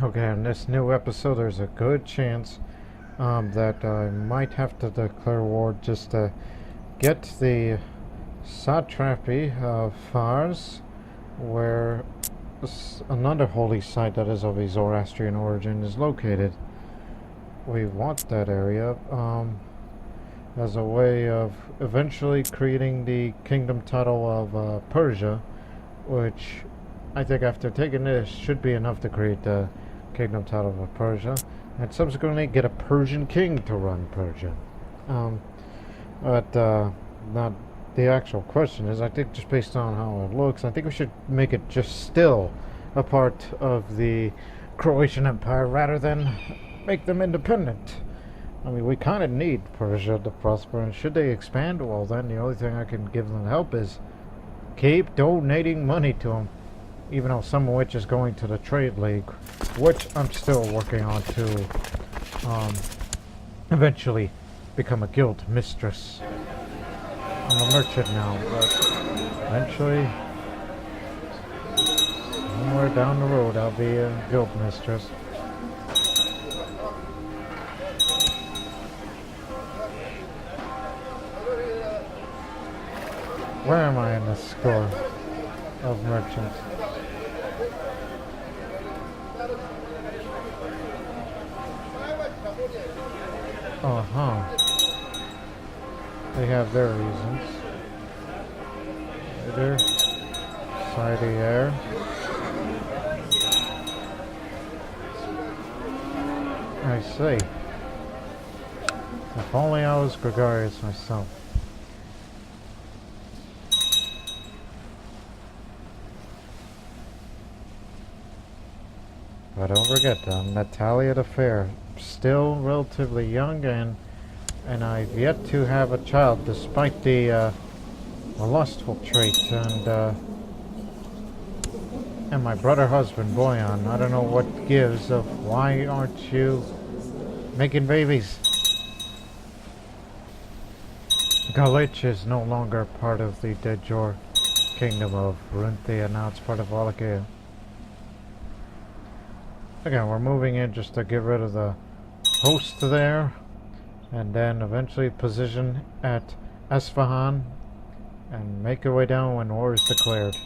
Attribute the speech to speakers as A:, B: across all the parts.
A: Okay, in this new episode, there's a good chance that I might have to declare war just to get the Satrapy of Fars, where another holy site that is of a Zoroastrian origin is located. We want that area as a way of eventually creating the kingdom title of Persia, which I think after taking this should be enough to create the kingdom title of Persia, and subsequently get a Persian king to run Persia. But not the actual question is, I think just based on how it looks, I think we should make it just still a part of the Croatian Empire rather than make them independent. I mean, we kind of need Persia to prosper, and should they expand, well then the only thing I can give them help is keep donating money to them, even though some of which is going to the Trade League, which I'm still working on to eventually become a guild mistress. I'm a merchant now, but eventually, somewhere down the road, I'll be a guild mistress. Where am I in the score of merchants? They have their reasons. Later, society air. I see. If only I was gregarious myself. But don't forget, Natalia the Fair, still relatively young, and I've yet to have a child, despite the lustful trait, and my brother husband, Boyan. I don't know what gives of why aren't you making babies? Galich is no longer part of the de jure Kingdom of Runthia, now it's part of Wallachia. Again, we're moving in just to get rid of the host there, and then eventually position at Esfahan and make our way down when war is declared.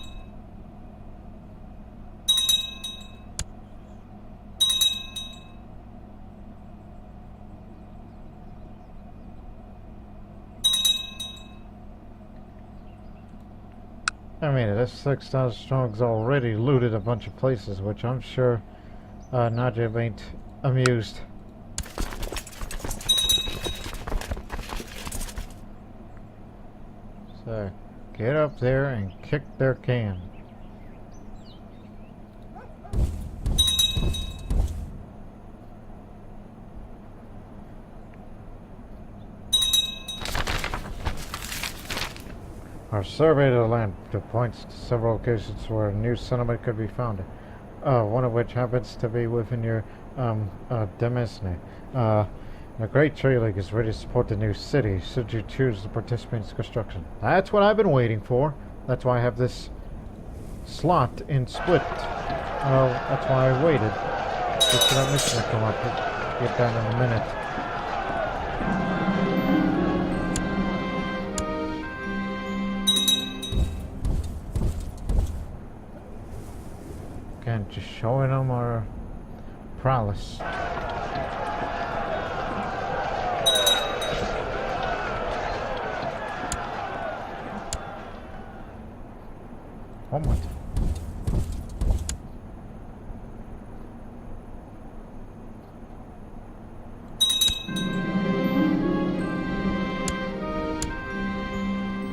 A: I mean, this 6,000 strong's already looted a bunch of places, which I'm sure Najib ain't amused. So, get up there and kick their can. Our survey of the land points to several locations where a new settlement could be founded. One of which happens to be within your Demesne. The Great Trade League is ready to support the new city should you choose to participate in its construction. That's what I've been waiting for. That's why I have this slot in Split. That's why I waited. Just for that mission to come up. Get that in a minute. Again, just showing them our prowess. One more time.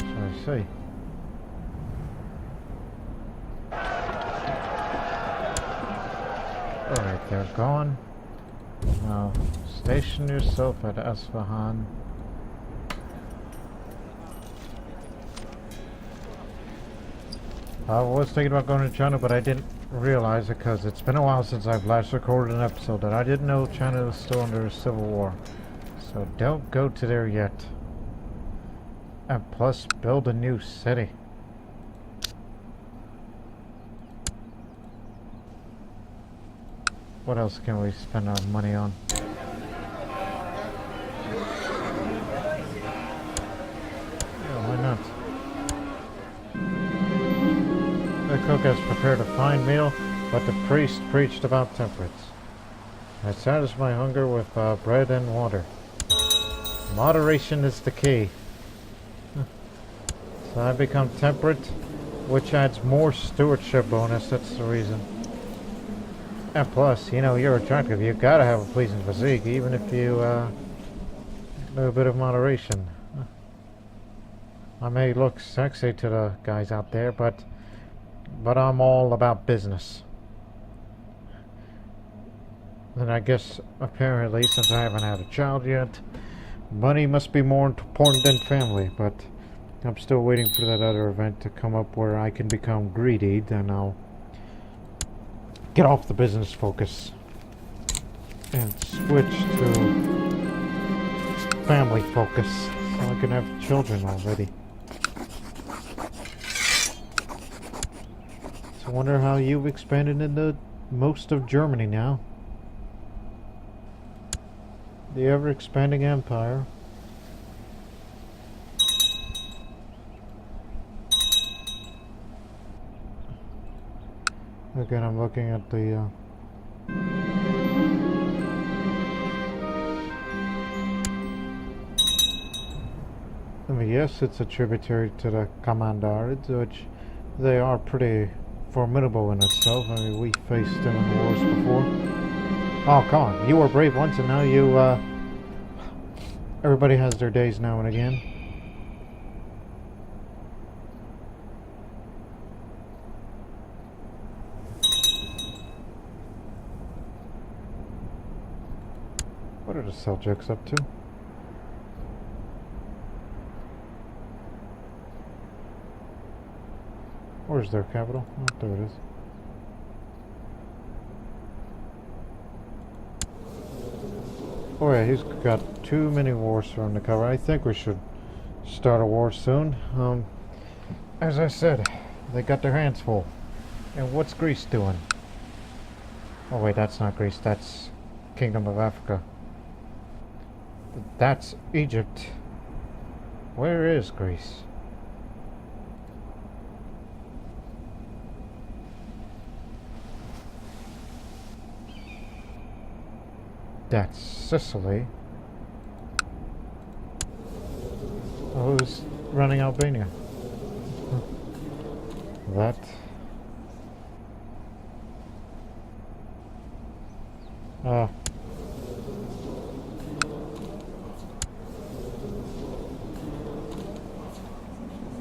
A: Shall I see? Alright, they're gone. Now, station yourself at Esfahan. I was thinking about going to China, but I didn't realize it because it's been a while since I've last recorded an episode that I didn't know China was still under a civil war. So don't go to there yet. And plus, build a new city. What else can we spend our money on? Yeah, why not? The cook has prepared a fine meal, but the priest preached about temperance. I satisfy my hunger with bread and water. Moderation is the key. So I become temperate, which adds more stewardship bonus, that's the reason. And plus, you know, you're attractive, you gotta have a pleasing physique, even if you do a bit of moderation. I may look sexy to the guys out there, but I'm all about business. And I guess, apparently, since I haven't had a child yet, money must be more important than family, but I'm still waiting for that other event to come up where I can become greedy, then I'll get off the business focus and switch to family focus so I can have children already. So I wonder how you've expanded into most of Germany now. The ever-expanding empire. Again, I'm looking at the I mean, yes, it's a tributary to the Commandarids, which they are pretty formidable in itself. I mean, we faced them in wars before. Oh, come on. You were brave once, and now you, everybody has their days now and again. What are the Seljuks up to? Where's their capital? Oh, there it is. Oh yeah, he's got too many wars for him to cover. I think we should start a war soon. As I said, they got their hands full. And what's Greece doing? Oh wait, that's not Greece, that's Kingdom of Africa. That's Egypt. Where is Greece? That's Sicily. Oh, who's running Albania? That. I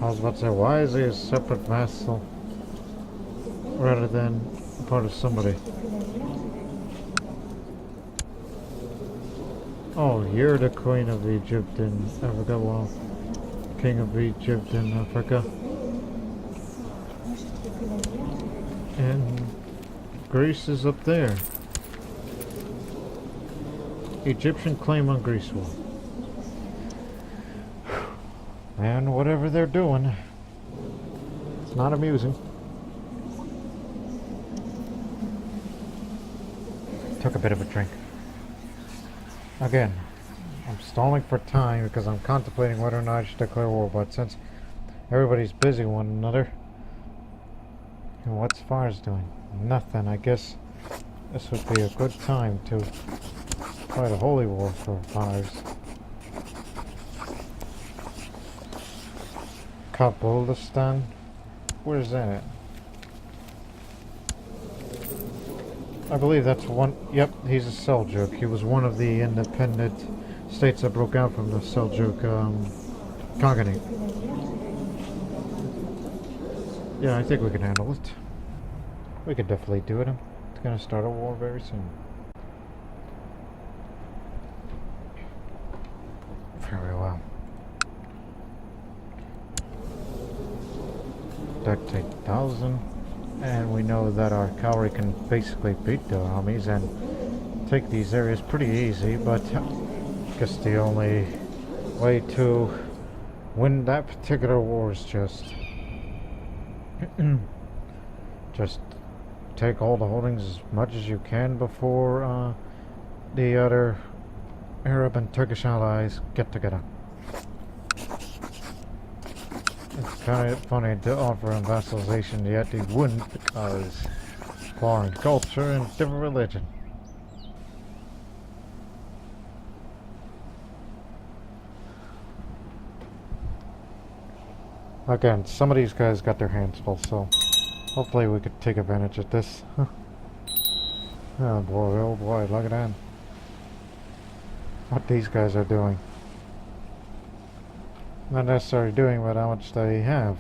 A: was about to say, why is he a separate vassal rather than part of somebody? Oh, you're the Queen of Egypt in Africa, well, King of Egypt in Africa. And Greece is up there. Egyptian claim on Greece war. And whatever they're doing, it's not amusing. Took a bit of a drink. Again, I'm stalling for time because I'm contemplating whether or not I should declare war, but since everybody's busy one another, and what's Fars doing? Nothing. I guess this would be a good time to fight a holy war for Fars. Kabulistan? Where's that at? I believe that's one. Yep, he's a Seljuk. He was one of the independent states that broke out from the Seljuk Khaganate. Yeah, I think we can handle it. We can definitely do it. I'm going to start a war very soon. Very well. That's 8,000. And we know that our cavalry can basically beat their armies and take these areas pretty easy, but I guess the only way to win that particular war is just take all the holdings as much as you can before the other Arab and Turkish allies get together. It's kind of funny to offer him vassalization, yet he wouldn't because foreign culture and different religion. Again, some of these guys got their hands full, so hopefully we could take advantage of this. Oh boy, look at that. What these guys are doing. Not necessarily doing, but how much they have.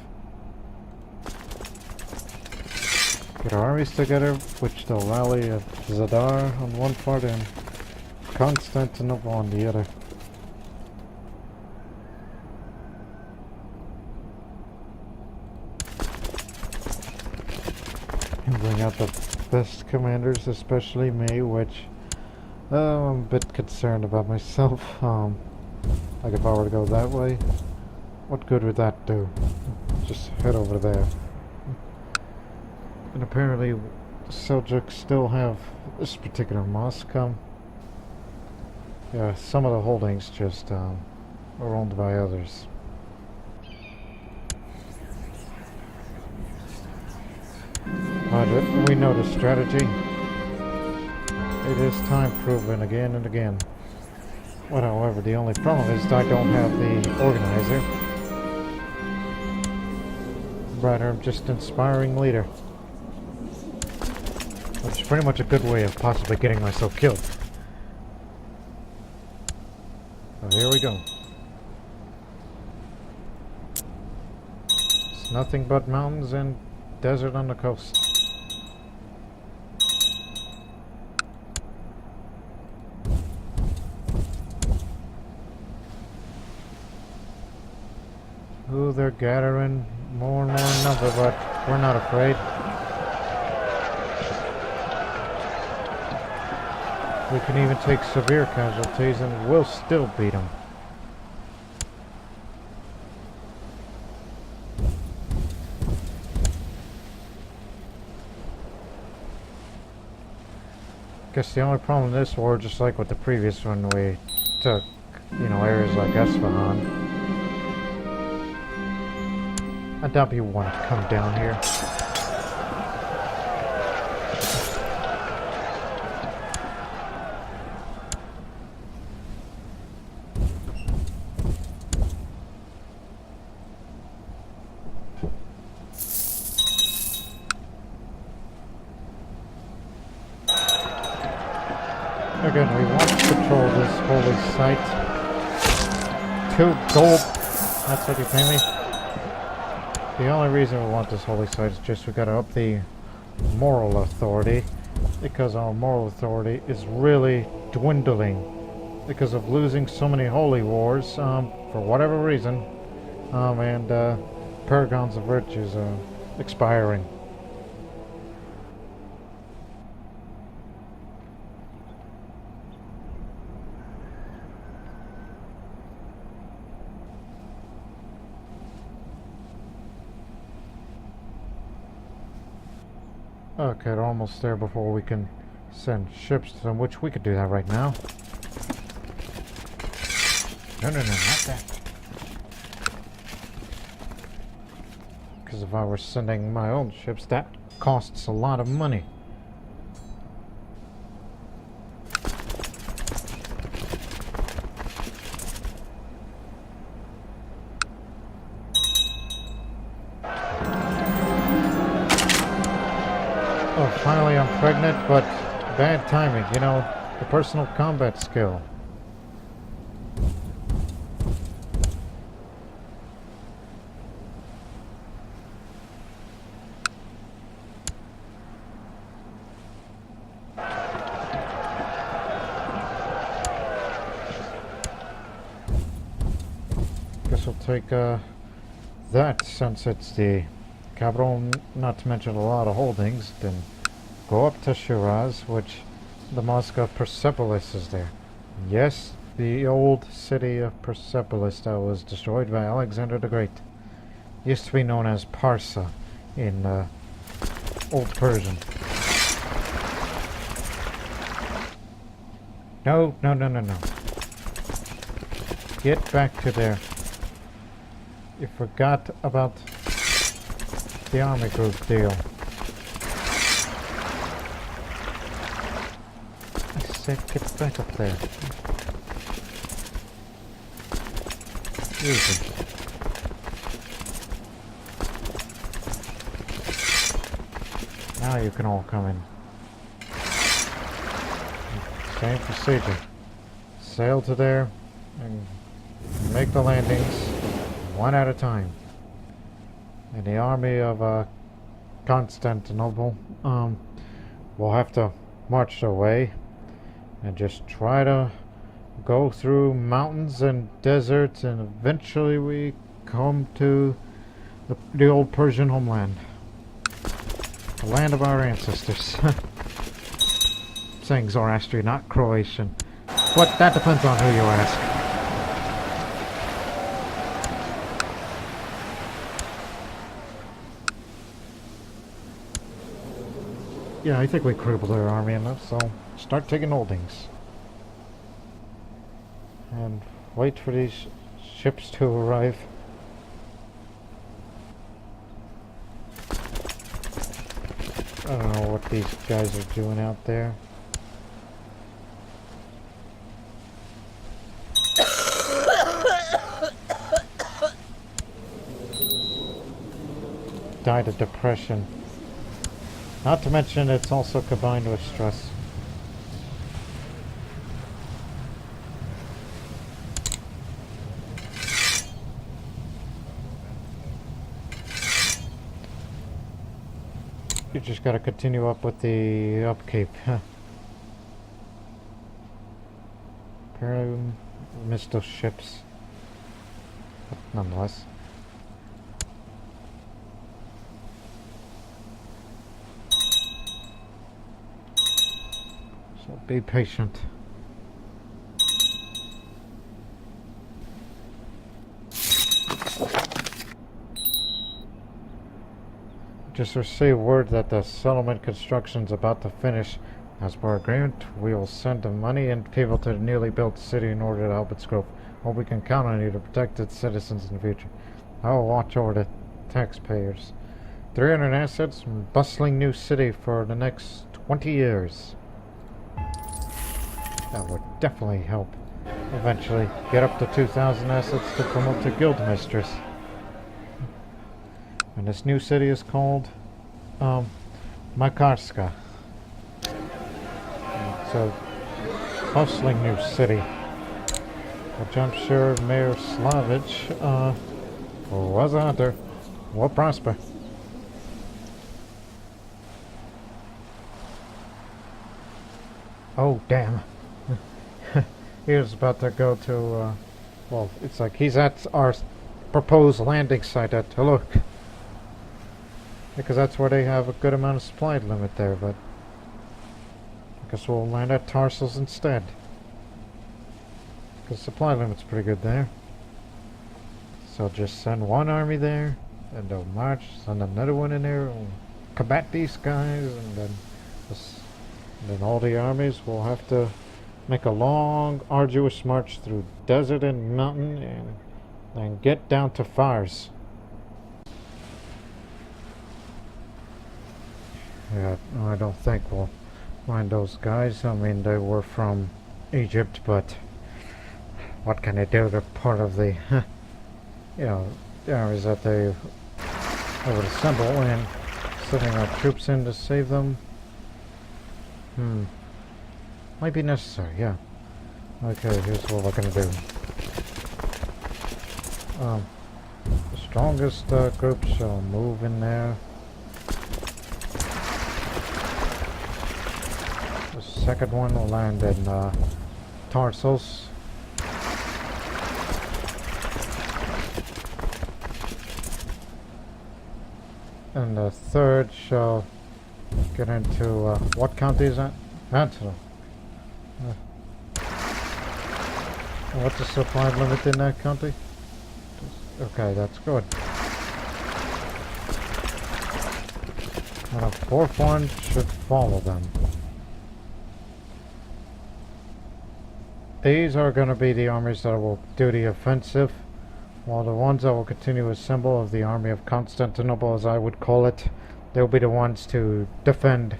A: Get our armies together, which they'll rally at Zadar on one part and Constantinople on the other. And bring out the best commanders, especially me, which I'm a bit concerned about myself. Like if I were to go that way, what good would that do? Just head over there. And apparently the Seljuks still have this particular mosque. Yeah, some of the holdings just are owned by others. But we know the strategy. It is time proven again and again. Well, however, the only problem is I don't have the organizer. Rather, I'm just inspiring leader. Which is pretty much a good way of possibly getting myself killed. So here we go. It's nothing but mountains and desert on the coast. Ooh, they're gathering more and more in number, but we're not afraid. We can even take severe casualties and we'll still beat them. Guess the only problem in this war, just like with the previous one, we took, areas like Esfahan. I doubt you want to come down here. Again, we want to control this holy site. 2 gold. That's what you pay me. The only reason we want this holy site is just we gotta up the moral authority, because our moral authority is really dwindling because of losing so many holy wars for whatever reason, and paragons of virtues are expiring. Okay, they're almost there before we can send ships to them, which we could do that right now. No, not that. Because if I were sending my own ships, that costs a lot of money. Oh, finally I'm pregnant, but bad timing, the personal combat skill. Guess we'll take that since it's the capital, not to mention a lot of holdings. Then go up to Shiraz, which the mosque of Persepolis is there. Yes, the old city of Persepolis that was destroyed by Alexander the Great. Used to be known as Parsa in Old Persian. No, no, no, no, no. Get back to there. You forgot about the army group deal. I said get back up there. Easy. Now you can all come in. Same procedure. Sail to there and make the landings one at a time. And the army of Constantinople will have to march their way and just try to go through mountains and deserts, and eventually we come to the old Persian homeland. The land of our ancestors. Saying Zoroastrian, not Croatian. But that depends on who you ask. Yeah, I think we crippled their army enough, so start taking holdings. And wait for these ships to arrive. I don't know what these guys are doing out there. Died of depression. Not to mention it's also combined with stress. You just gotta continue up with the upkeep. Apparently missed those ships. But nonetheless. So be patient. Just received word that the settlement construction's about to finish. As per agreement, we will send the money and people to the newly built city in order to help its growth. Hope we can count on you to protect its citizens in the future. I will watch over the taxpayers. 300 assets and bustling new city for the next 20 years. That would definitely help. Eventually, get up to 2,000 assets to promote to guild mistress. And this new city is called Makarska. It's a bustling new city, which I'm sure Mayor Slavich was a hunter, will prosper. Oh damn! He was about to go to. Well, it's like he's at our proposed landing site at Tuluk. Because that's where they have a good amount of supply limit there, but I guess we'll land at Tarsus instead. Because supply limit's pretty good there. So just send one army there, and they'll march, send another one in there, and combat these guys, and then all the armies will have to make a long, arduous march through desert and mountain, and then get down to Fars. Yeah, I don't think we'll find those guys. I mean, they were from Egypt, but what can they do? They're part of the, you know, the armies that they would assemble, and sending our troops in to save them. Might be necessary, yeah. Okay, here's what we're gonna do. The strongest group shall move in there. Second one will land in Tarsus. And the third shall get into, what county is that? Mantua. What's the supply limit in that county? Okay, that's good. And a fourth one should follow them. these are going to be the armies that will do the offensive, while the ones that will continue to assemble of the army of Constantinople, as I would call it, they'll be the ones to defend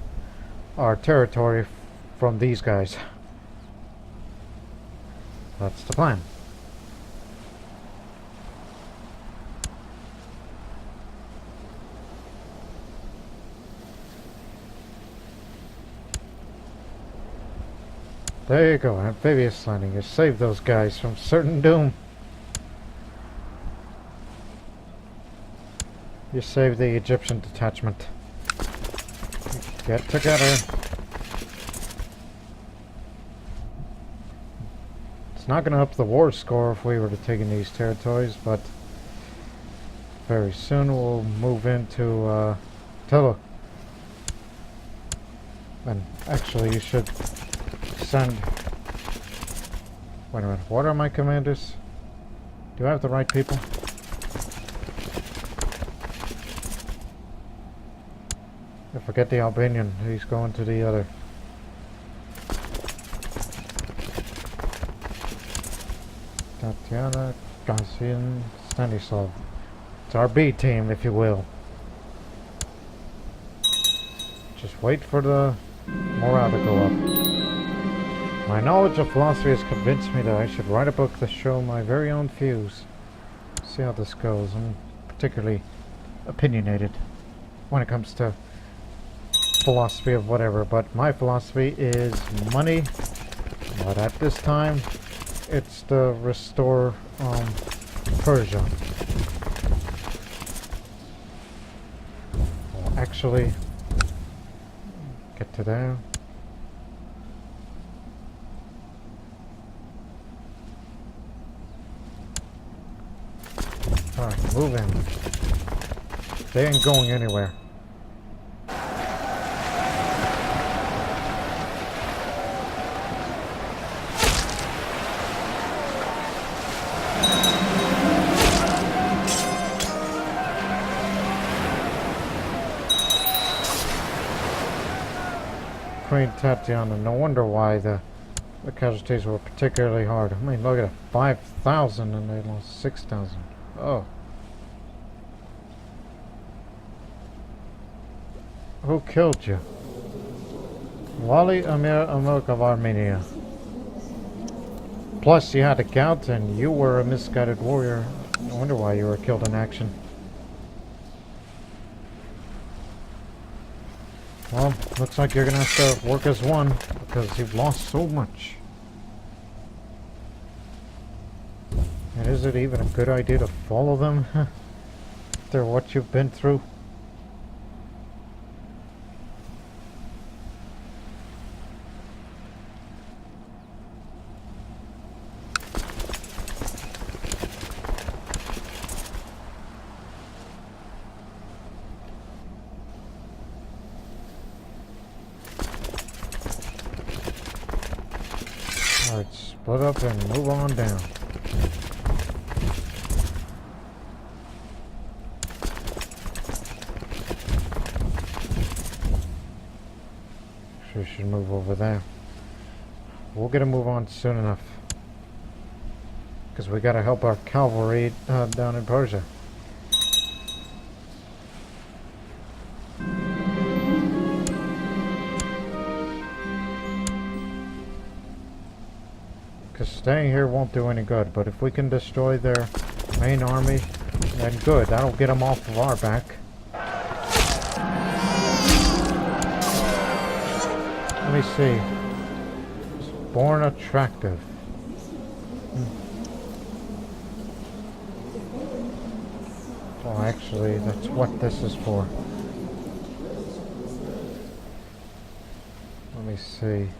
A: our territory from these guys. That's the plan. There you go, amphibious landing. You saved those guys from certain doom. You saved the Egyptian detachment. Get together. It's not going to up the war score if we were to take in these territories, but very soon we'll move into Tilla. And actually you should send... Wait a minute, what are my commanders? Do I have the right people? I forget the Albanian, he's going to the other. Tatiana, Gazian, Stanislav. It's our B team, if you will. Just wait for the morale to go up. My knowledge of philosophy has convinced me that I should write a book to show my very own views. See how this goes. I'm particularly opinionated when it comes to philosophy of whatever, but my philosophy is money. But at this time, it's to restore Persia. Well, actually, get to there. Alright, move in. They ain't going anywhere. Queen Tatiana, no wonder why the casualties were particularly hard. I mean, look at it, 5,000 and they lost 6,000. Oh. Who killed you? Wali Amir Amok of Armenia. Plus you had a gout and you were a misguided warrior. No wonder why you were killed in action. Well, looks like you're gonna have to work as one, because you've lost so much. And is it even a good idea to follow them after what you've been through? Alright, split up and move on down. Sure, should move over there. We'll get a move on soon enough, because we gotta help our cavalry down in Persia. Because staying here won't do any good, but if we can destroy their main army, then good. That'll get them off of our back. Let me see. Born attractive. Well, actually, that's what this is for. Let me see.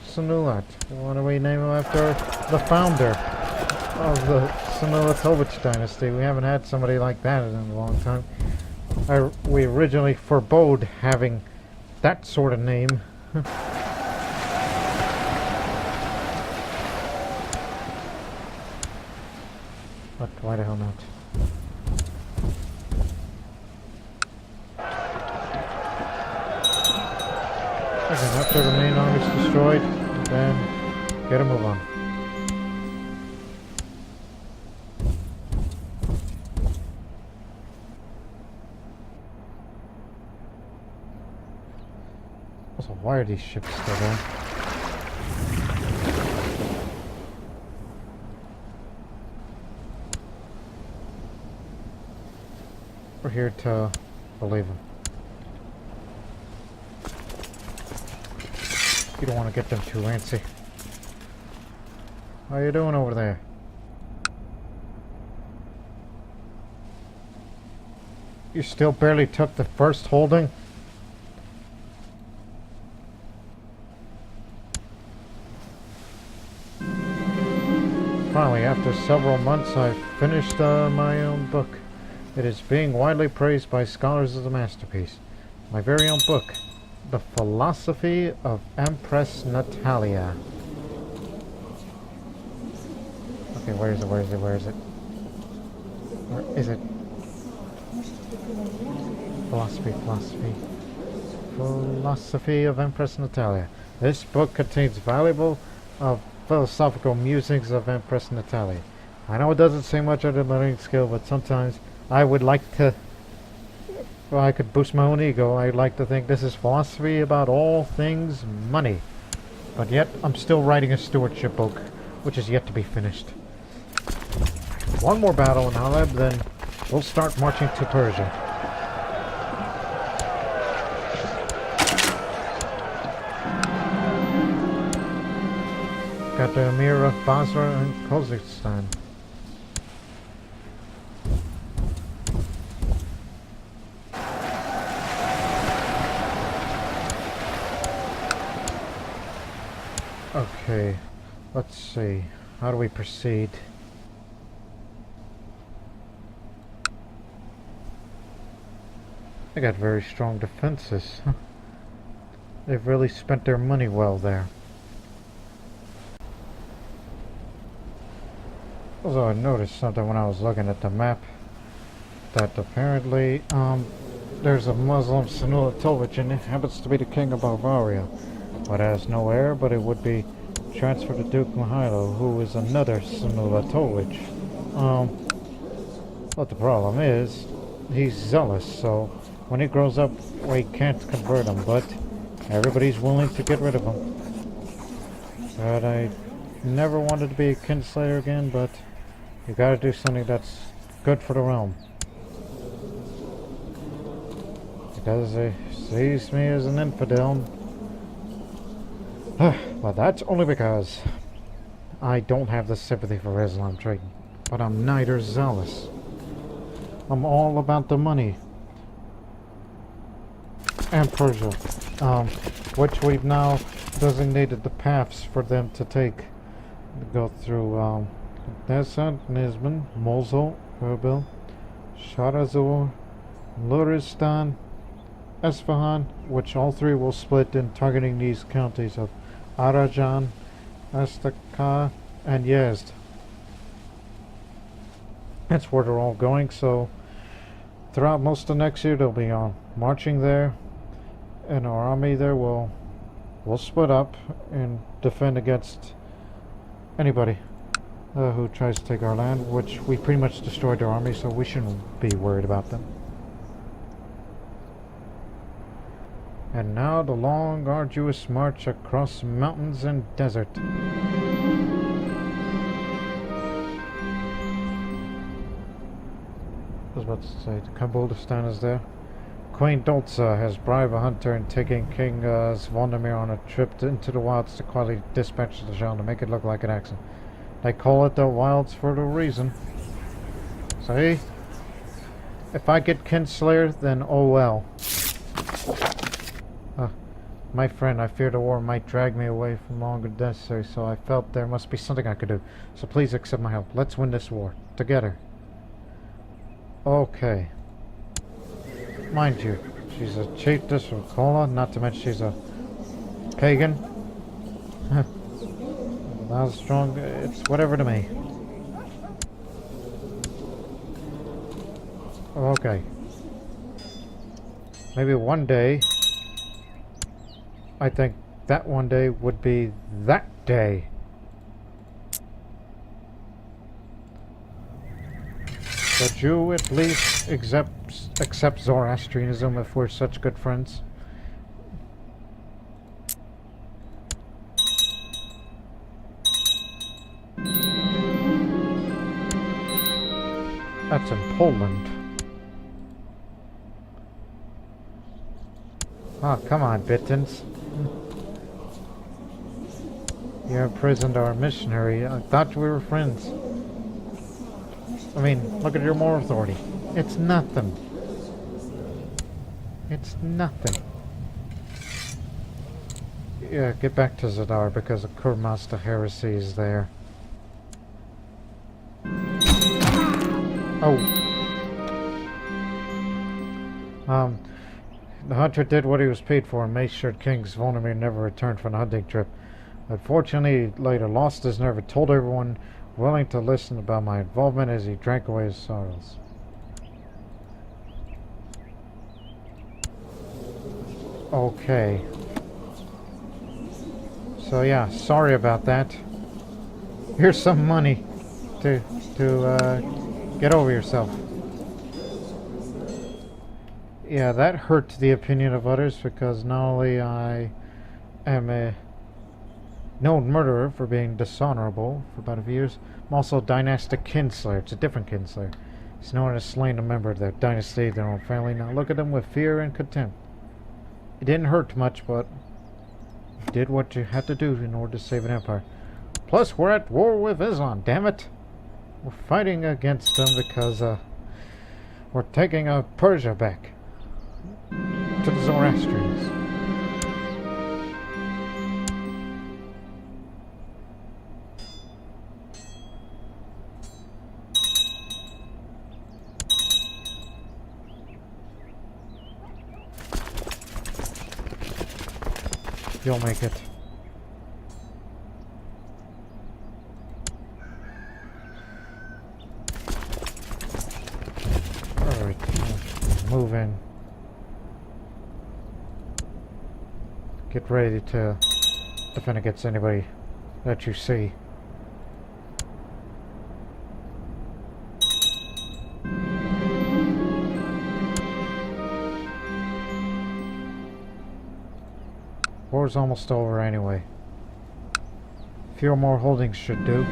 A: Senulat. Why don't we name him after the founder of the Senulatovic dynasty? We haven't had somebody like that in a long time. We originally forbade having that sort of name. But why the hell not? after the main army is destroyed, then get a move on. Also, why are these ships still there? We're here to believe him. You don't want to get them too antsy. How you doing over there? You still barely took the first holding? Finally, after several months, I finished my own book. It is being widely praised by scholars as a masterpiece. My very own book, The Philosophy of Empress Natalia. Okay, where is it? Where is it? Where is it? Where is it? Philosophy of Empress Natalia. This book contains valuable philosophical musings of Empress Natalia. I know it doesn't say much of the learning skill, but sometimes I would like to, well, I could boost my own ego. I'd like to think this is philosophy about all things money. But yet, I'm still writing a stewardship book, which is yet to be finished. One more battle in Haleb, then we'll start marching to Persia. Got the Emir of Basra and Kazakhstan. Okay, let's see. How do we proceed? They got very strong defenses. They've really spent their money well there. Also, I noticed something when I was looking at the map, that apparently there's a Muslim Senulatovic and it happens to be the king of Bavaria, but has no heir, but it would be transferred to Duke Mihailo, who is another Senulatovic. But the problem is, he's zealous, so when he grows up, we can't convert him, but everybody's willing to get rid of him. But I never wanted to be a kinslayer again, but you gotta do something that's good for the realm. Because he sees me as an infidel. But that's only because I don't have the sympathy for Islam trading. But I'm neither zealous. I'm all about the money. And Persia. Which we've now designated the paths for them to take. Go through Dashtestan, Nizban, Mosul, Erbil, Shiraz, Luristan, Esfahan, which all three will split in targeting these counties of Arajan, Astaka, and Yazd. That's where they're all going, so throughout most of next year they'll be marching there, and our army there will split up and defend against anybody who tries to take our land, which we pretty much destroyed their army, so we shouldn't be worried about them. And now the long, arduous march across mountains and desert. I was about to say, Kabulistan is there. Queen Dolza has bribed a hunter and taken King Zvonimir on a trip into the wilds to quietly dispatch the Shah to make it look like an accident. They call it the wilds for the reason. See? If I get Kinslayer, then oh well. My friend, I fear the war might drag me away from longer necessary, so I felt there must be something I could do. So please accept my help. Let's win this war. Together. Okay. Mind you, she's a chiefess from Kola, not to mention she's a pagan. Not strong, it's whatever to me. Okay. Maybe one day, I think that one day would be that day. The Jew at least accepts Zoroastrianism if we're such good friends. That's in Poland. Oh, come on, Bitins. You imprisoned our missionary. I thought we were friends. I mean, look at your moral authority. It's nothing. It's nothing. Yeah, get back to Zadar because the Kurmasta heresy is there. Oh. The hunter did what he was paid for and made sure King Zvonimir never returned from the hunting trip. Unfortunately, he later lost his nerve and told everyone willing to listen about my involvement as he drank away his sorrows. Okay. So yeah, sorry about that. Here's some money to get over yourself. Yeah, that hurt the opinion of others because not only I am a known murderer for being dishonorable for about a few years, I'm also a dynastic kinslayer. It's a different kinslayer. It's known as slain a member of their dynasty, their own family. Now look at them with fear and contempt. It didn't hurt much, but you did what you had to do in order to save an empire. Plus, we're at war with Islam, damn it! We're fighting against them because we're taking Persia back to the Zoroastrians. You'll make it. Alright, move in. Get ready to defend against anybody that you see. War's almost over anyway. A few more holdings should do.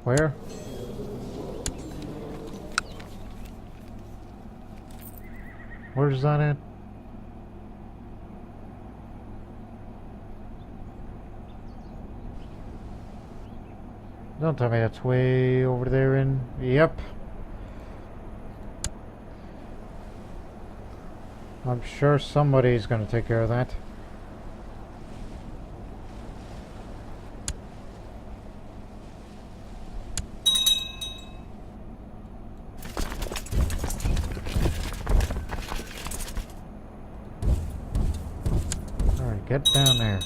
A: Where? Where's that at? Don't tell me that's way over there in... Yep. I'm sure somebody's going to take care of that. Alright, get down there.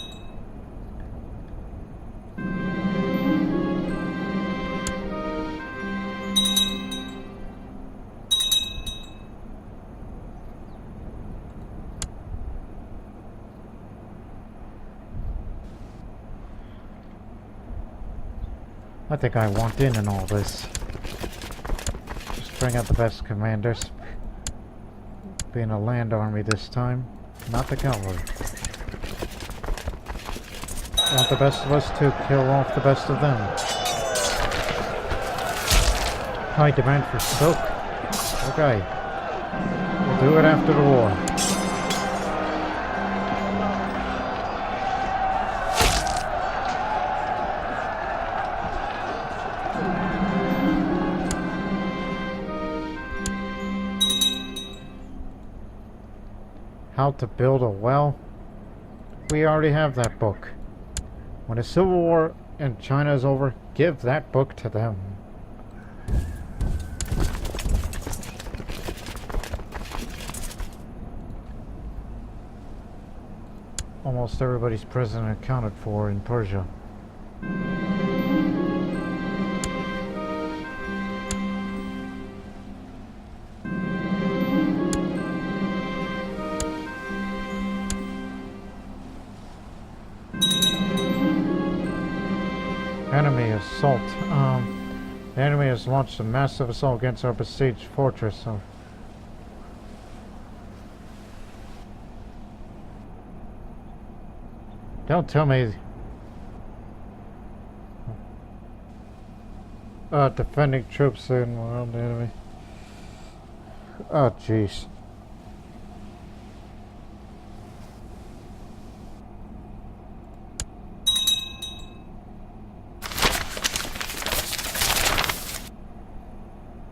A: I think I want in all this. Just bring out the best commanders. Being a land army this time, not the cavalry. Want the best of us to kill off the best of them. High demand for silk. Okay. We'll do it after the war. How to build a well? We already have that book. When the civil war in China is over, give that book to them. Almost everybody's president accounted for in Persia. Enemy assault. The enemy has launched a massive assault against our besieged fortress. So don't tell me. Defending troops in around the enemy. Oh, jeez.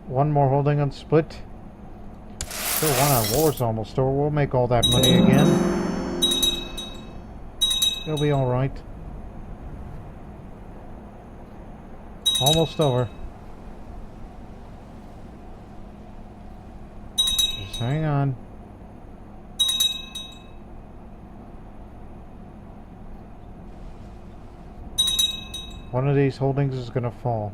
A: One more holding on split. Still one on war's almost over. We'll make all that money again. It'll be alright. Almost over. Just hang on. One of these holdings is gonna fall.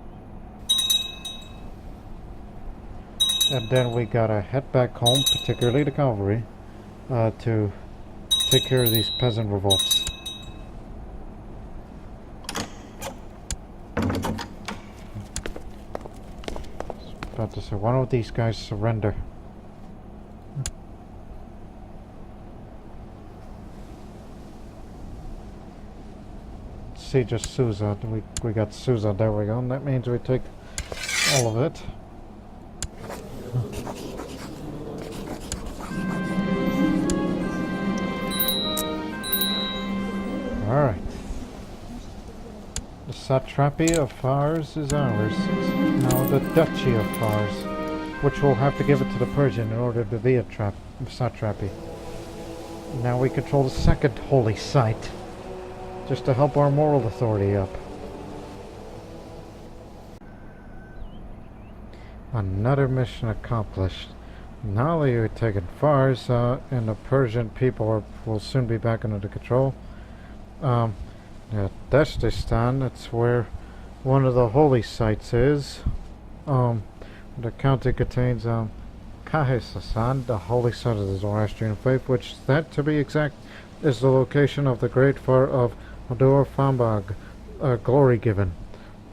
A: And then we gotta head back home, particularly the cavalry, to take care of these peasant revolts. About to say, why don't these guys surrender? Siege of Susa. We got Susa, there we go. And that means we take all of it. Alright. The Satrapy of Fars is ours. It's now the Duchy of Fars, which we'll have to give it to the Persian in order to be a satrapy. Now we control the second holy site, just to help our moral authority up. Another mission accomplished. Now that you've taken Fars, and the Persian people will soon be back under control. Dashtestan, that's where one of the holy sites is. The county contains CK2, the holy site of the Zoroastrian faith, which, that to be exact, is the location of the great fire of Adur Fambag, glory given,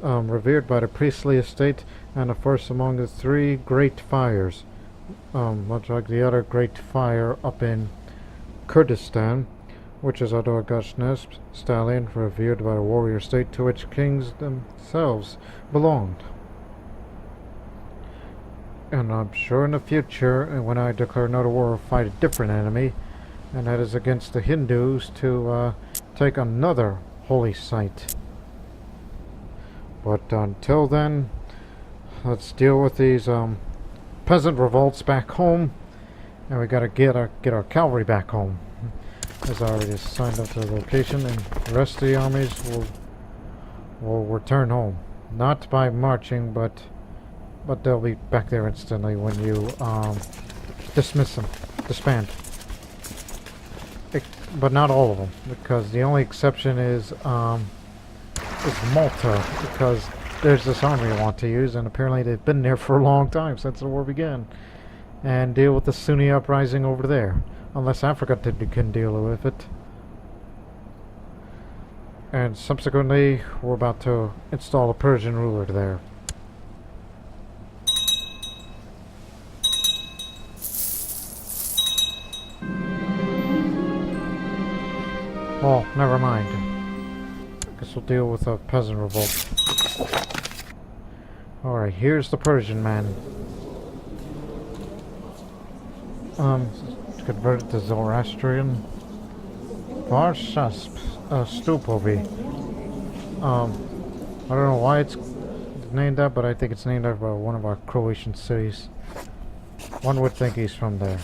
A: revered by the priestly estate and the first among the three great fires, much like the other great fire up in Kurdistan, which is Adur Gashnesp stallion, revered by the warrior state to which kings themselves belonged. And I'm sure in the future, when I declare another war, I'll fight a different enemy, and that is against the Hindus to take another holy site. But until then, let's deal with these peasant revolts back home, and we gotta get our cavalry back home. As I already signed up to the location, and the rest of the armies will return home. Not by marching, but they'll be back there instantly when you disband. But not all of them, because the only exception is Malta, because there's this army I want to use, and apparently they've been there for a long time, since the war began, and deal with the Sunni uprising over there. Unless Africa can deal with it. And subsequently, we're about to install a Persian ruler there. Oh, never mind. I guess we'll deal with a peasant revolt. Alright, here's the Persian man. Converted to Zoroastrian. Parsa Stupovi. I don't know why it's named that, but I think it's named after one of our Croatian cities. One would think he's from there.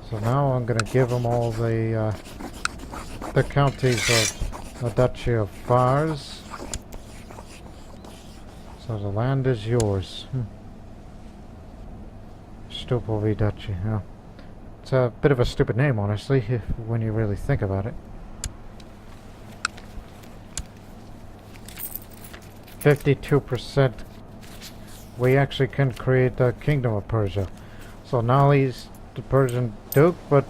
A: So now I'm gonna give him all the counties of the Duchy of Fars. So the land is yours. Stupovi Duchy, yeah. It's a bit of a stupid name, honestly, when you really think about it. 52%. We actually can create the Kingdom of Persia. So now he's the Persian Duke, but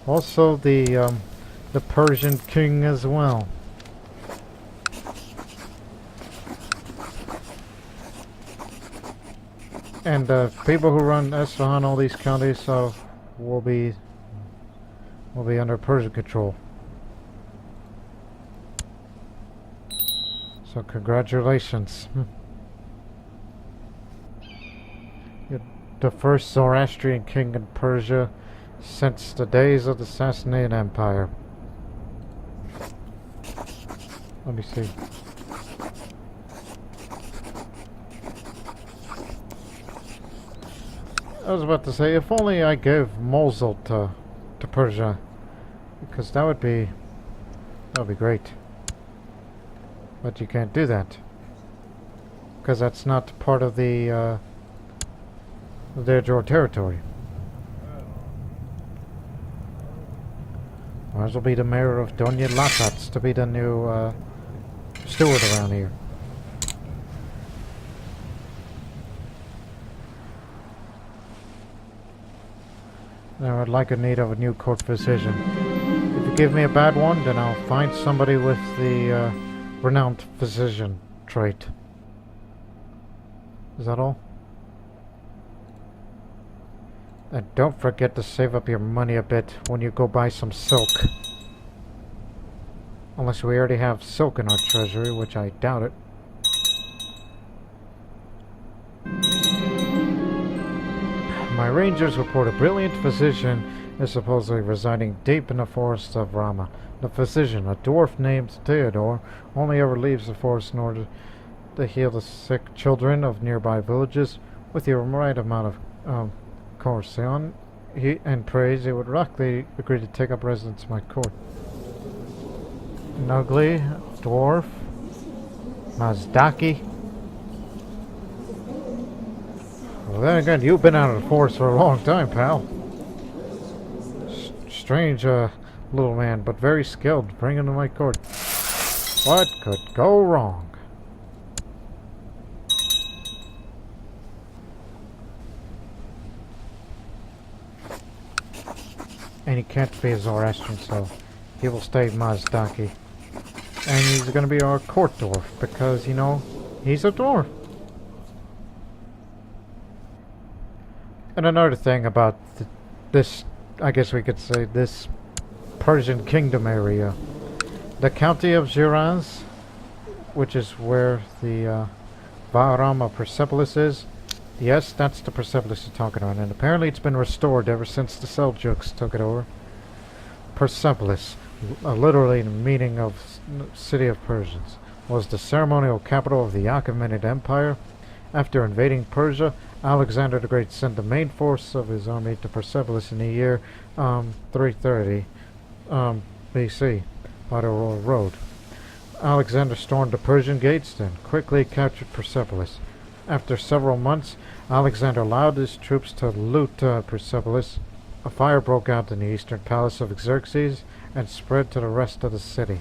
A: also the the Persian King as well. And people who run Esfahan, all these counties, will be under Persian control. So congratulations. You're the first Zoroastrian king in Persia since the days of the Achaemenid Empire. Let me see. I was about to say, if only I gave Mosul to Persia, because that would be great. But you can't do that, because that's not part of their territory. Might as well be the mayor of Donya Latats to be the new steward around here. Now I'd like a need of a new court physician. If you give me a bad one, then I'll find somebody with the renowned physician trait. Is that all? And don't forget to save up your money a bit when you go buy some silk. Unless we already have silk in our treasury, which I doubt it. My rangers report a brilliant physician is supposedly residing deep in the forests of Rama. The physician, a dwarf named Theodore, only ever leaves the forest in order to heal the sick children of nearby villages. With the right amount of correction and praise, he would reluctantly agree to take up residence in my court. An ugly dwarf, Mazdaki. Well, then again, you've been out of the forest for a long time, pal. Strange little man, but very skilled. Bring him to my court. What could go wrong? And he can't be a Zoroastrian, so he will stay Mazdaki. And he's going to be our court dwarf, because, you know, he's a dwarf. And another thing about this, I guess we could say, this Persian kingdom area. The county of Shiraz, which is where the Bahram of Persepolis is. Yes, that's the Persepolis you're talking about, and apparently it's been restored ever since the Seljuks took it over. Persepolis, literally the meaning of city of Persians, was the ceremonial capital of the Achaemenid Empire. After invading Persia, Alexander the Great sent the main force of his army to Persepolis in the year 330 BC by the road. Alexander stormed the Persian gates and quickly captured Persepolis. After several months, Alexander allowed his troops to loot Persepolis. A fire broke out in the eastern palace of Xerxes and spread to the rest of the city.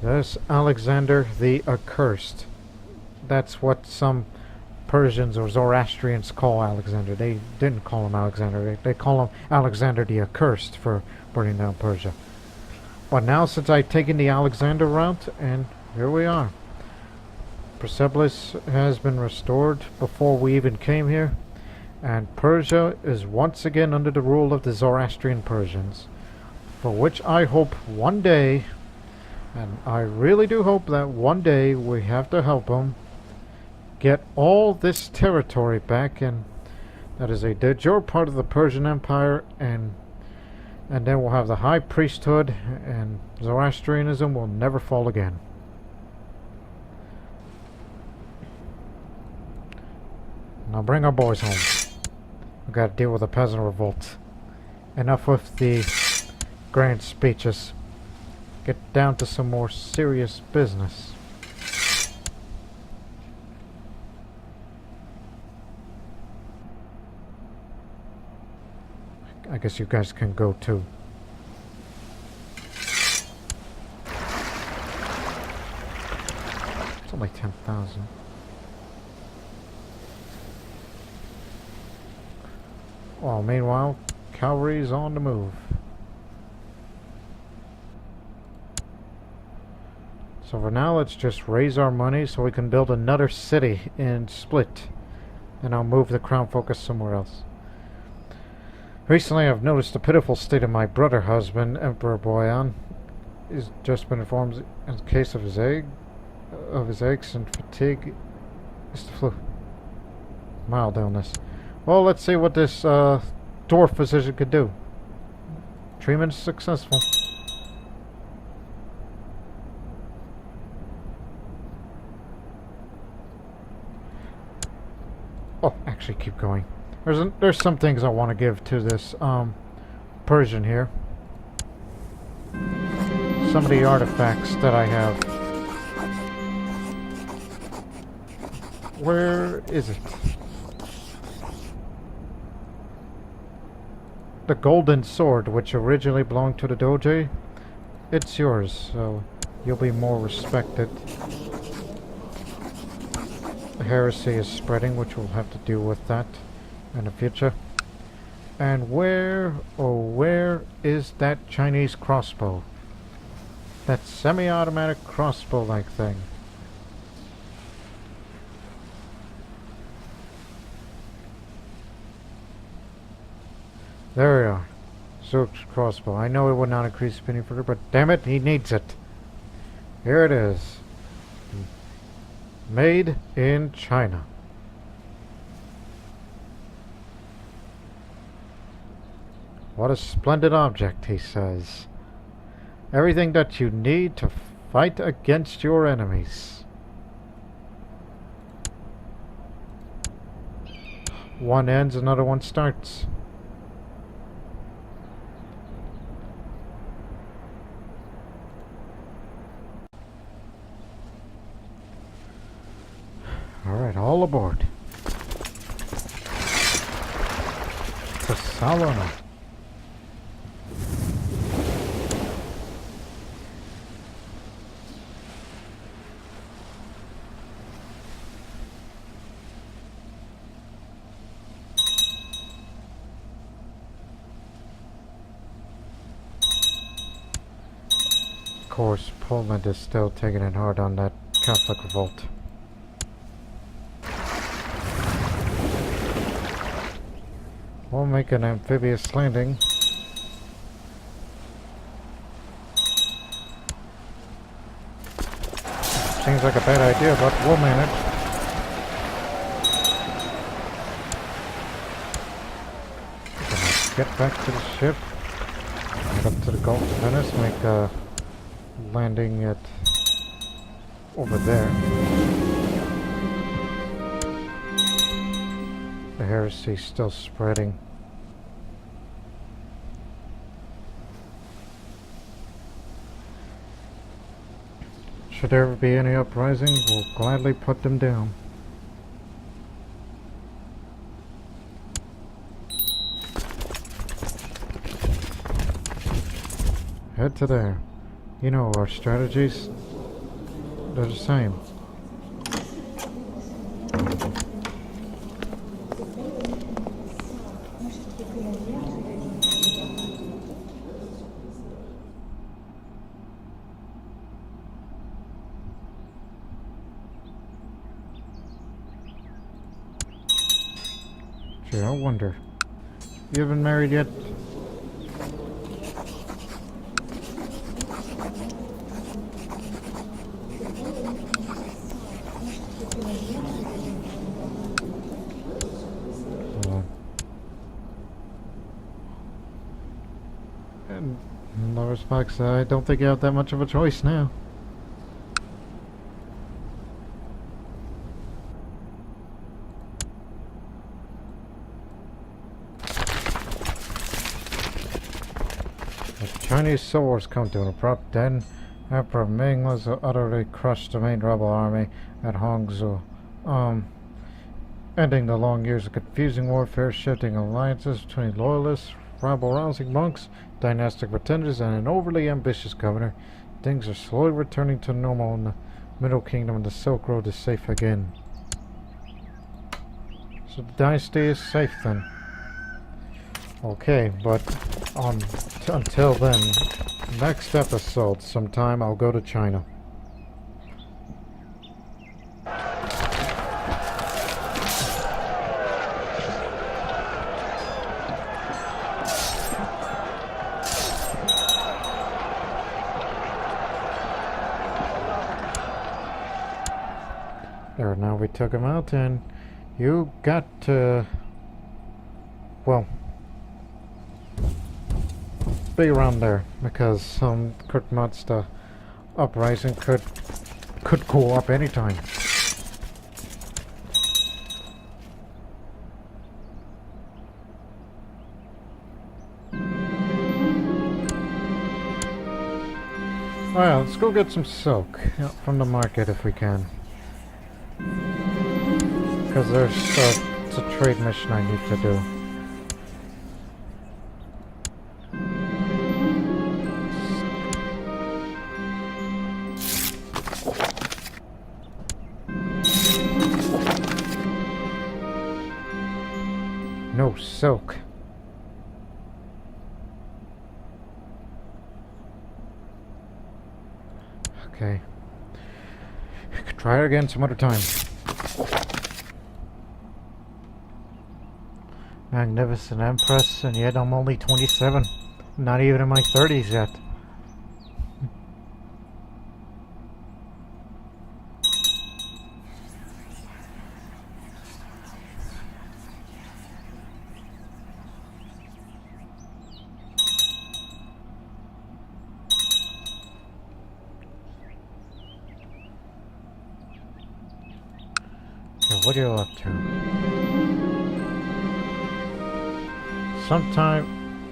A: Thus, Alexander the Accursed. That's what some Persians or Zoroastrians call Alexander. They didn't call him Alexander. They call him Alexander the Accursed for burning down Persia. But now, since I've taken the Alexander route, and here we are. Persepolis has been restored before we even came here, and Persia is once again under the rule of the Zoroastrian Persians, for which I hope one day, and I really do hope that one day we have to help them get all this territory back, and that is a de jure part of the Persian Empire, and then we'll have the high priesthood, and Zoroastrianism will never fall again. Now bring our boys home. We've got to deal with the peasant revolt. Enough with the grand speeches. Get down to some more serious business. I guess you guys can go too. It's only 10,000. Well, meanwhile, cavalry's on the move. So for now, let's just raise our money so we can build another city in Split. And I'll move the crown focus somewhere else. Recently, I've noticed the pitiful state of my brother husband, Emperor Boyan. He's just been informed in the case of his aches and fatigue. It's the flu. Mild illness. Well, let's see what this dwarf physician could do. Treatment successful. Oh, actually, keep going. There's some things I want to give to this Persian here. Some of the artifacts that I have. Where is it? The golden sword, which originally belonged to the Doge. It's yours, so you'll be more respected. The heresy is spreading, which we'll have to deal with that in the future. And where, oh where is that Chinese crossbow? That semi-automatic crossbow-like thing. There we are. Zook's crossbow. I know it would not increase spinning further, but damn it, he needs it. Here it is. Made in China. What a splendid object, he says. Everything that you need to fight against your enemies. One ends, another one starts. Alright, all aboard. To Salona. Of course, Poland is still taking it hard on that Catholic revolt. We'll make an amphibious landing. Seems like a bad idea, but we'll manage. Gonna get back to the ship. Head up to the Gulf of Venice, make a landing at over there. The heresy is still spreading. Should there ever be any uprising, we'll gladly put them down. Head to there. You know our strategies, they're the same. Gee, I wonder. You haven't married yet? In other respects, I don't think you have that much of a choice now. The Chinese soldiers come to an abrupt end. Emperor Ming was utterly crushed the main rebel army at Hangzhou, ending the long years of confusing warfare, shifting alliances between loyalists, rabble-rousing monks, dynastic pretenders, and an overly ambitious governor. Things are slowly returning to normal in the Middle Kingdom, and the Silk Road is safe again. So the dynasty is safe then. Okay, but until then, next episode sometime I'll go to China. There, now we took him out, and you got to, well, be around there, because pretty much the uprising could go up anytime. Well, let's go get some silk from the market if we can. Because it's a trade mission I need to do. No silk. Okay. Could try it again some other time. Magnificent Empress, and yet I'm only 27. Not even in my 30s yet. So what are you up to? Some time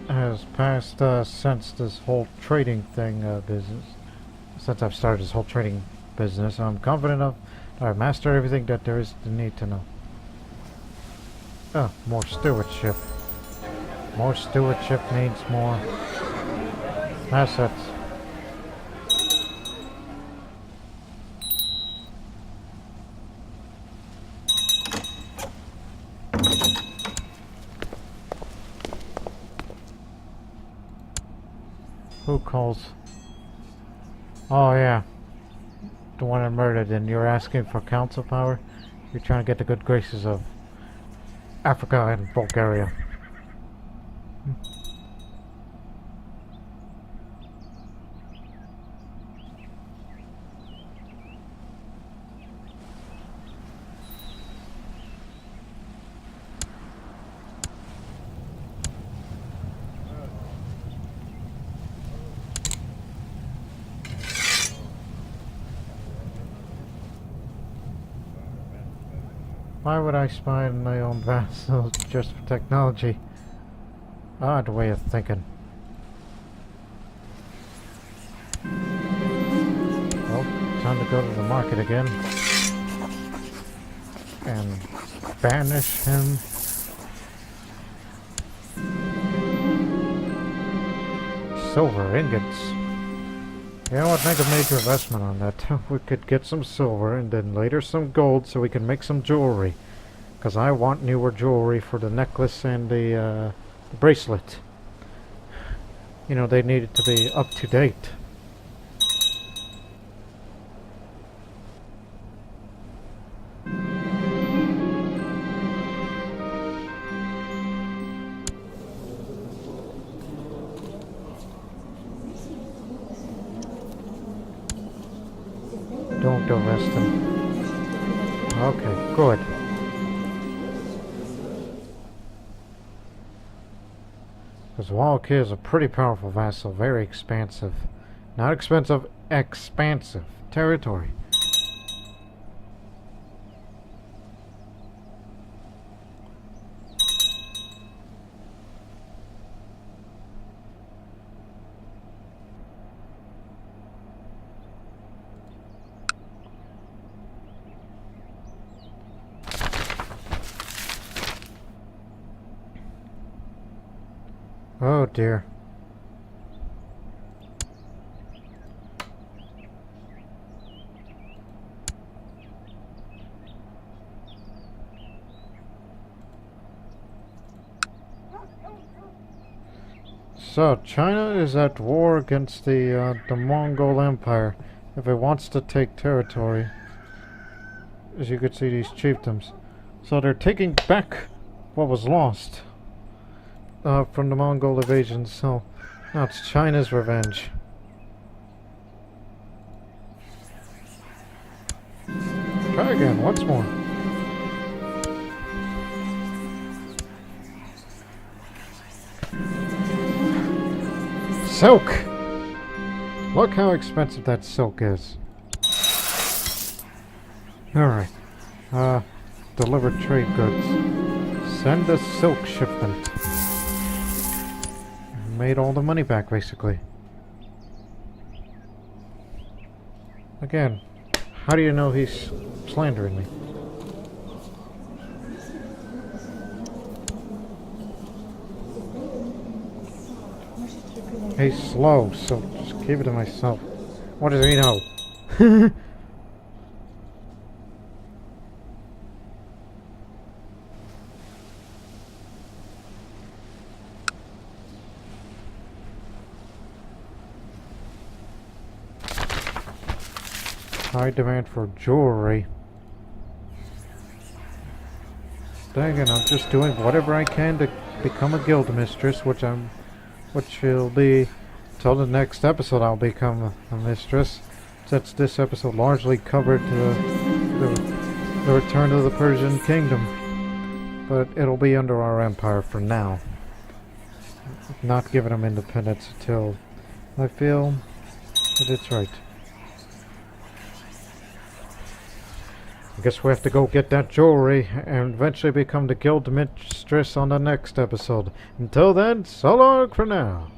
A: has passed since this whole trading thing business. Since I've started this whole trading business, I'm confident enough that I've mastered everything that there is to need to know. Oh, more stewardship. More stewardship means more assets. Who calls? Oh yeah, the one I murdered, and you're asking for council power? You're trying to get the good graces of Africa and Bulgaria. Why would I spy on my own vassals just for technology? Odd way of thinking. Well, time to go to the market again. And banish him. Silver ingots. You know what, make a major investment on that. We could get some silver and then later some gold so we can make some jewelry. Because I want newer jewelry for the necklace and the bracelet. You know, they need it to be up to date. Don't arrest him. Okay, good. Because Walk is a pretty powerful vassal, very expansive. Not expensive, expansive territory. Oh dear. So, China is at war against the Mongol Empire. If it wants to take territory, as you could see, these chiefdoms. So they're taking back what was lost. From the Mongol invasion, so now it's China's revenge. Try again, once more. Silk! Look how expensive that silk is. Alright. Deliver trade goods. Send a silk shipment. Made all the money back, basically. Again, how do you know he's slandering me? He's slow, so just keep it to myself. What does he know? High demand for jewelry. Dang it, I'm just doing whatever I can to become a guild mistress, which will be till the next episode. I'll become a mistress, since this episode largely covered the return of the Persian Kingdom. But it'll be under our empire for now. Not giving them independence until I feel that it's right. I guess we have to go get that jewelry and eventually become the guild mistress on the next episode. Until then, so long for now.